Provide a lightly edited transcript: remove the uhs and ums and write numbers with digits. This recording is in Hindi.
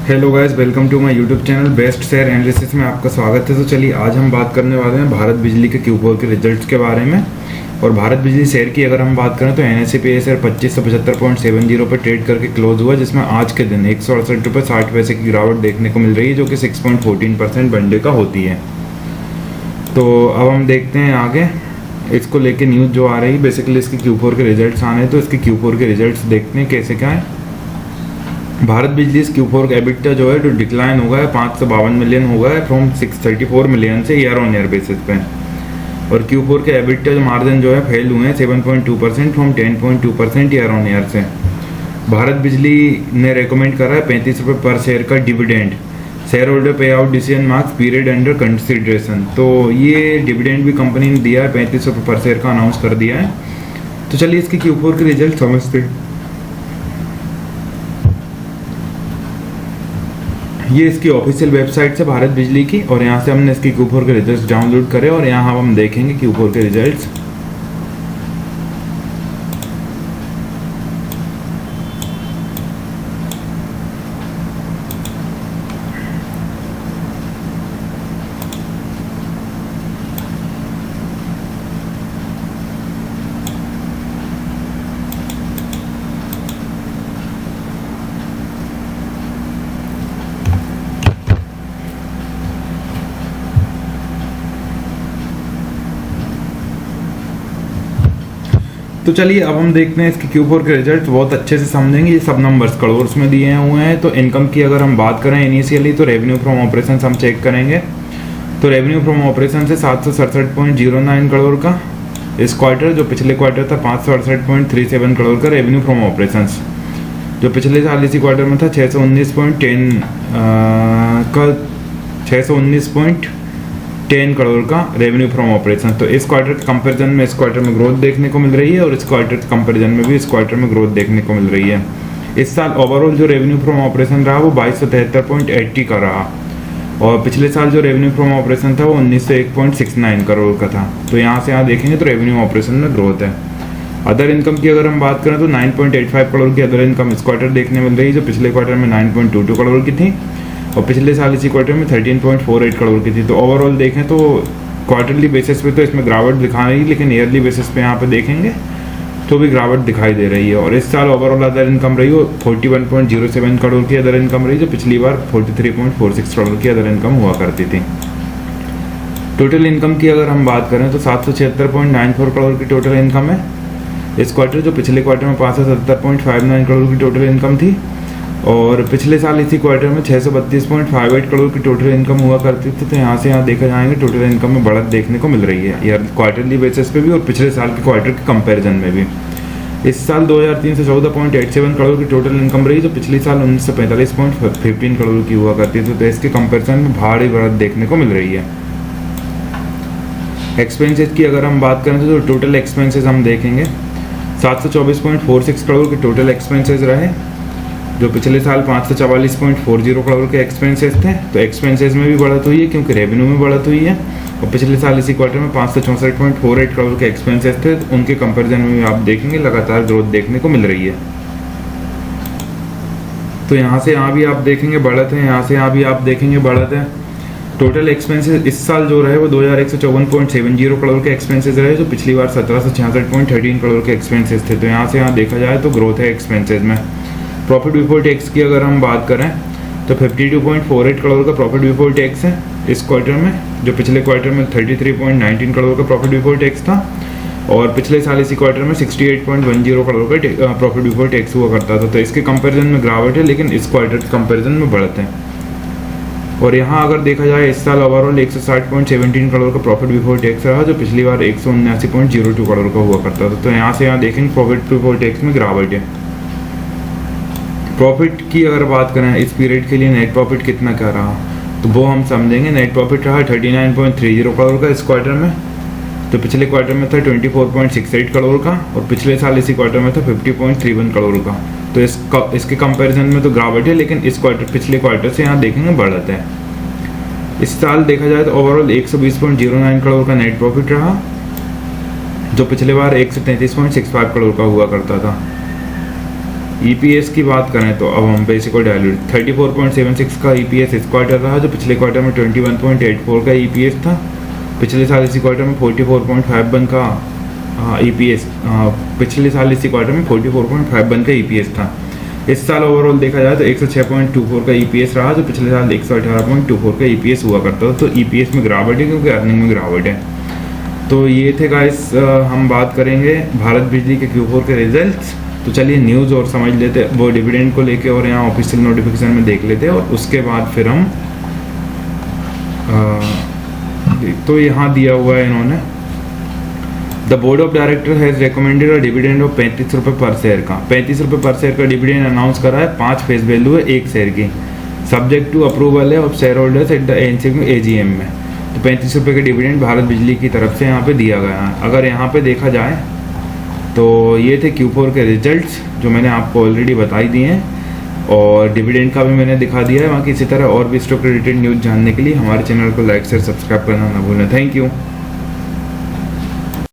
Hello guys, welcome to my YouTube channel best share analysis में आपका स्वागत है। तो चलिए आज हम बात करने वाले हैं भारत बिजली के Q4 के रिजल्ट्स के बारे में। और भारत बिजली शेयर की अगर हम बात करें तो NSE पे शेयर 2575.70 पर ट्रेड करके क्लोज हुआ, जिसमें आज के दिन 168 रुपये 60 पैसे की गिरावट देखने को मिल रही है, जो कि 6.14% वनडे का होती है। तो अब हम देखते हैं आगे इसको लेके न्यूज़ जो आ रही है। बेसिकली इसके Q4 के रिजल्ट्स आने हैं, तो इसके Q4 के रिजल्ट्स देखते हैं कैसे क्या है। भारत बिजली इस Q4 का एबिटा जो है जो डिक्लाइन हो गया है 552 मिलियन हो गया है फ्रॉम 634 मिलियन से ईयर ऑन ईयर बेसिस पे। और Q4 के एबिटा जो मार्जिन जो है फेल हुए हैं 7.2% फ्रॉम 10.2% ईयर ऑन ईयर से। भारत बिजली ने रेकमेंड करा है 35 रुपये पर शेयर का डिविडेंड। शेयर होल्डर पे out decision marks period under consideration. तो ये डिविडेंड भी कंपनी ने दिया है, 35 रुपये पर शेयर का अनाउंस कर दिया है। तो चलिए इसके Q4 के रिजल्ट समझते हैं। ये इसकी ऑफिशियल वेबसाइट से भारत बिजली की, और यहाँ से हमने इसकी Q4 के रिजल्ट्स डाउनलोड करे और यहाँ हम देखेंगे Q4 के रिजल्ट्स। तो चलिए अब हम देखते हैं इसके Q4 के रिजल्ट बहुत अच्छे से समझेंगे। ये सब नंबर्स करोड़ में दिए हुए हैं। तो इनकम की अगर हम बात करें इनिशियली, तो रेवेन्यू फ्रॉम ऑपरेशंस हम चेक करेंगे। तो रेवेन्यू फ्रॉम ऑपरेशन से 767.09 करोड़ का इस क्वार्टर, जो पिछले क्वार्टर था 568.37 करोड़ का रेवेन्यू फ्रॉम ऑपरेशंस, जो पिछले साल इसी क्वार्टर में था 619.10 करोड़ का रेवेन्यू फ्रॉम ऑपरेशन। तो इस क्वार्टर के कंपैरिजन में इस क्वार्टर में ग्रोथ देखने को मिल रही है, और इस क्वार्टर के कंपैरिजन में भी इस क्वार्टर में ग्रोथ देखने को मिल रही है। इस साल ओवरऑल जो रेवेन्यू फ्रॉम ऑपरेशन रहा वो 2273.80 का रहा, और पिछले साल जो रेवेन्यू फ्रॉम ऑपरेशन था वो 1901.69 करोड़ का था। तो यहाँ से यहाँ देखेंगे तो रेवेन्यू ऑपरेशन में ग्रोथ है। अदर इनकम की अगर हम बात करें तो 9.85 करोड़ की अदर इनकम इस क्वार्टर देखने मिल रही है, जो पिछले क्वार्टर में 9.22 करोड़ की थी, और पिछले साल इसी क्वार्टर में 13.48 करोड़ की थी। तो ओवरऑल देखें तो क्वार्टरली बेसिस पे तो इसमें गिरावट दिखा रही है, लेकिन ईयरली बेसिस पे यहाँ पे देखेंगे तो भी गिरावट दिखाई दे रही है। और इस साल ओवरऑल अदर इनकम रही वो 41.07 करोड़ की अदर इनकम रही, जो पिछली बार 43.46 करोड़ की अदर इनकम हुआ करती थी। टोटल इनकम की अगर हम बात करें तो 776.94 करोड़ की टोटल इनकम है इस क्वार्टर, जो पिछले क्वार्टर में 570.59 करोड़ की टोटल इनकम थी, और पिछले साल इसी क्वार्टर में 632.58 करोड़ की टोटल इनकम हुआ करती थी। तो यहाँ से यहाँ देखा जाएंगे टोटल इनकम में बढ़त देखने को मिल रही है यार, क्वार्टरली बेसिस पे भी और पिछले साल के क्वार्टर के कंपैरिजन में भी। इस साल 2314.87 करोड़ की टोटल इनकम रही, जो पिछले साल 1945.15 करोड़ की हुआ करती थी। तो इसके कंपैरिजन में भारी बढ़त देखने को मिल रही है। एक्सपेंसेस की अगर हम बात करें तो टोटल एक्सपेंसेस हम देखेंगे 724.46 करोड़ के टोटल एक्सपेंसेस रहे, जो पिछले साल 544.40 करोड़ के एक्सपेंसेस थे। तो एक्सपेंसेस में भी बढ़त हुई है क्योंकि रेवेन्यू में बढ़त हुई है, और पिछले साल इसी क्वार्टर में 564.48 करोड़ के एक्सपेंसेस थे। तो उनके कंपैरिजन में भी आप देखेंगे लगातार ग्रोथ देखने को मिल रही है। तो यहाँ से यहाँ भी आप देखेंगे बढ़त है, यहाँ से यहाँ भी आप देखेंगे बढ़त है। टोटल एक्सपेंसेस इस साल जो रहे वो 2154.70 करोड़ के एक्सपेंसेस रहे, जो पिछली बार 1766.13 करोड़ के एक्सपेंसेस थे। तो यहाँ से यहाँ देखा जाए तो ग्रोथ है एक्सपेंसेस में। प्रॉफिट बिफोर टैक्स की अगर हम बात करें तो 52.48 करोड़ का प्रॉफिट बिफोर टैक्स है इस क्वार्टर में, जो पिछले क्वार्टर में 33.19 करोड़ का प्रॉफिट बिफोर टैक्स था, और पिछले साल इसी क्वार्टर में 68.10 करोड़ का प्रॉफिट बिफोर टैक्स हुआ करता था। तो इसके कंपैरिजन में गिरावट है, लेकिन इस क्वार्टर के कंपैरिजन में बढ़त है। और यहाँ अगर देखा जाए इस साल ओवरऑल 160.17 करोड़ का प्रॉफिट बिफोर टैक्स रहा, जो पिछली बार 179.02 करोड़ का हुआ करता था। तो यहाँ से यहाँ देखेंगे प्रॉफिट बिफोर टैक्स में गिरावट है। प्रॉफिट की अगर बात करें इस पीरियड के लिए नेट प्रॉफिट कितना क्या रहा, तो वो हम समझेंगे। नेट प्रॉफिट रहा 39.30 करोड़ का इस क्वार्टर में, तो पिछले क्वार्टर में था 24.68 करोड़ का, और पिछले साल इसी क्वार्टर में था 50.31 करोड़ का। तो इसके कंपैरिजन में तो गिरावट है, लेकिन इस क्वार्टर पिछले क्वार्टर से यहाँ देखेंगे बढ़त है। इस साल देखा जाए तो ओवरऑल 120.09 करोड़ का नेट प्रॉफिट रहा, जो पिछले बार 133.65 करोड़ का हुआ करता था। ईपीएस की बात करें तो अब हम बेसिक और डायल्यूट 34.76 का ईपीएस इस क्वार्टर रहा, जो पिछले क्वार्टर में 21.84 का ईपीएस था। पिछले साल इसी क्वार्टर में 44.51 का ईपीएस, पिछले साल इसी क्वार्टर में 44.51 का ईपीएस था। इस साल ओवरऑल देखा जाए तो 106.24 का ईपीएस रहा, जो पिछले साल 118.24 का ईपीएस हुआ करता था। तो ईपीएस में गिरावट है क्योंकि अर्निंग में गिरावट है। तो ये थे गाइस, हम बात करेंगे भारत बिजली के Q4 के रिजल्ट्स। तो चलिए न्यूज़ और समझ लेते, वो डिविडेंड को लेके और यहाँ ऑफिशियल नोटिफिकेशन में देख लेते हैं, और उसके बाद फिर हम तो यहाँ दिया हुआ है इन्होंने, the board of director has recommended a dividend of 35 रुपये पर शेयर का। 35 रुपये पर शेयर का डिविडेंड अनाउंस करा है। 5 फेस वैल्यू है एक शेयर की, सब्जेक्ट टू अप्रूवल है of share holders at the AGM में। तो 35 रुपये का डिविडेंड भारत बिजली की तरफ से यहाँ पे दिया गया है। अगर यहाँ पे देखा जाए तो ये थे Q4 के रिजल्ट्स जो मैंने आपको ऑलरेडी बताई दिए हैं, और डिविडेंड का भी मैंने दिखा दिया है। बाकी इसी तरह और भी स्टॉक रिलेटेड न्यूज़ जानने के लिए हमारे चैनल को लाइक शेयर सब्सक्राइब करना ना भूलें। Thank you.